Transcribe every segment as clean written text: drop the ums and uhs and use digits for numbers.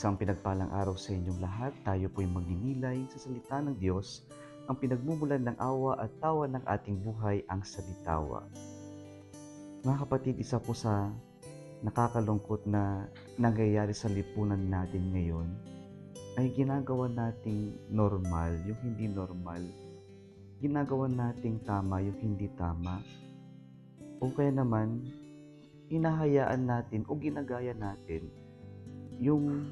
Isang pinagpalang araw sa inyong lahat. Tayo po'y magninilay sa salita ng Diyos, ang pinagmumulan ng awa at tawa ng ating buhay, ang salitawa. Mga kapatid, isa po sa nakakalungkot na nangyayari sa lipunan natin ngayon ay ginagawa nating normal yung hindi normal. Ginagawa nating tama yung hindi tama. O kaya naman, hinahayaan natin o ginagaya natin yung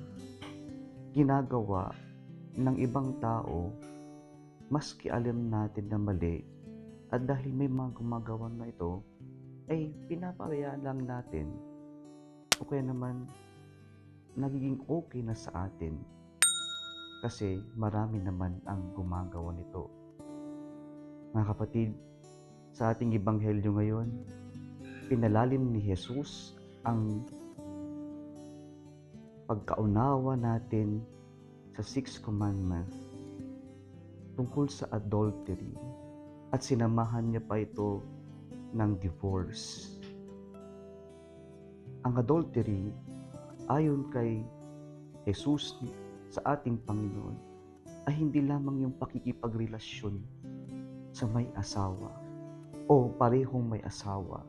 ginagawa ng ibang tao maski alam natin na mali, at dahil may mga gumagawa na ito ay pinapahayaan lang natin o kaya naman nagiging okay na sa atin kasi marami naman ang gumagawa nito. Mga kapatid, sa ating ebanghelyo ngayon, pinalalim ni Jesus ang pagkaunawa natin sa 6th commandment tungkol sa adultery, at sinamahan niya pa ito ng divorce. Ang adultery, ayon kay Jesus sa ating Panginoon, ay hindi lamang yung pakikipagrelasyon sa may asawa o parehong may asawa,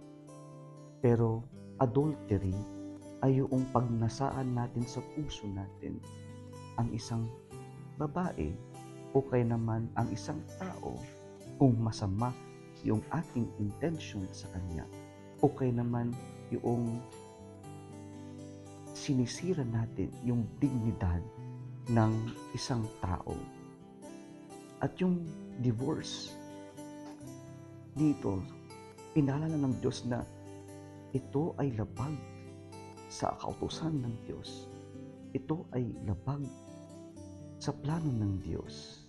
pero adultery ay yung pagnasaan natin sa puso natin ang isang babae o kaya naman ang isang tao kung masama yung ating intention sa kanya, o kaya naman yung sinisira natin yung dignidad ng isang tao. At yung divorce, dito, pinaalala ng Diyos na ito ay labag sa kautusan ng Diyos. Ito ay labag sa plano ng Diyos.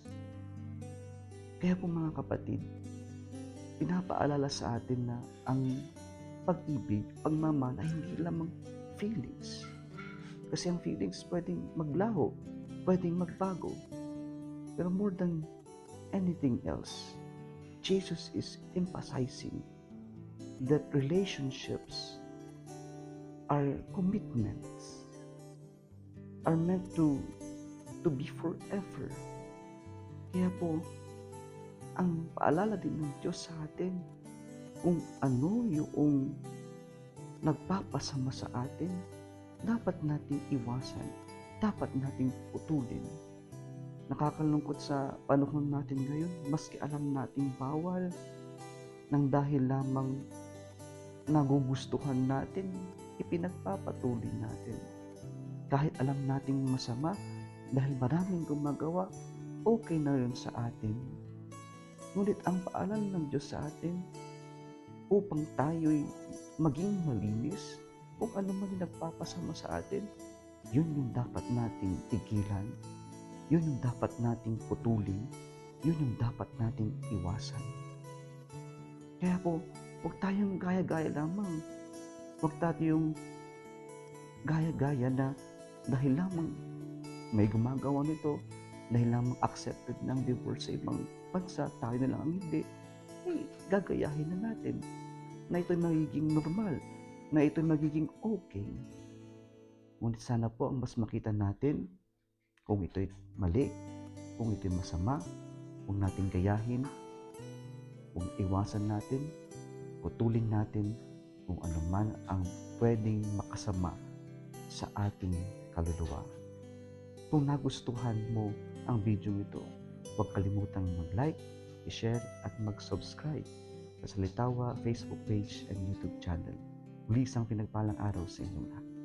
Kaya po mga kapatid, pinapaalala sa atin na ang pag-ibig, pagmamahal ay hindi lamang feelings. Kasi ang feelings pwedeng maglaho, pwedeng magbago. Pero more than anything else, Jesus is emphasizing that relationships are commitments, are meant to be forever. Kaya po, ang paalala din ng Diyos sa atin kung ano yung nagpapasama sa atin, dapat nating iwasan, dapat nating putulin. Nakakalungkot sa panahon natin ngayon, maski alam nating bawal, nang dahil lamang nagugustuhan natin, ipinagpapatuloy natin. Kahit alam nating masama, dahil maraming gumagawa, okay na yun sa atin. Ngunit ang paalala ng Diyos sa atin, upang tayo'y maging malinis, kung ano man yung nagpapasama sa atin, yun yung dapat nating tigilan, yun yung dapat nating putulin, yun yung dapat nating iwasan. Kaya po, huwag tayong gaya-gaya lamang. Huwag tayong gaya-gaya na dahil lamang may gumagawa nito, dahil lamang accepted ng divorce sa ibang bansa, tayo na lang ang hindi, gagayahin na natin na ito'y magiging normal, na ito'y magiging okay. Ngunit sana po ang mas makita natin kung ito'y mali, kung ito'y masama, kung natin gayahin, kung iwasan natin, putulin natin kung ano man ang pwedeng makasama sa ating kaluluwa. Kung nagustuhan mo ang video ito, huwag kalimutang mag-like, i-share at mag-subscribe sa Salitawa Facebook page and YouTube channel. Muli isang pinagpalang araw sa inyong lahat.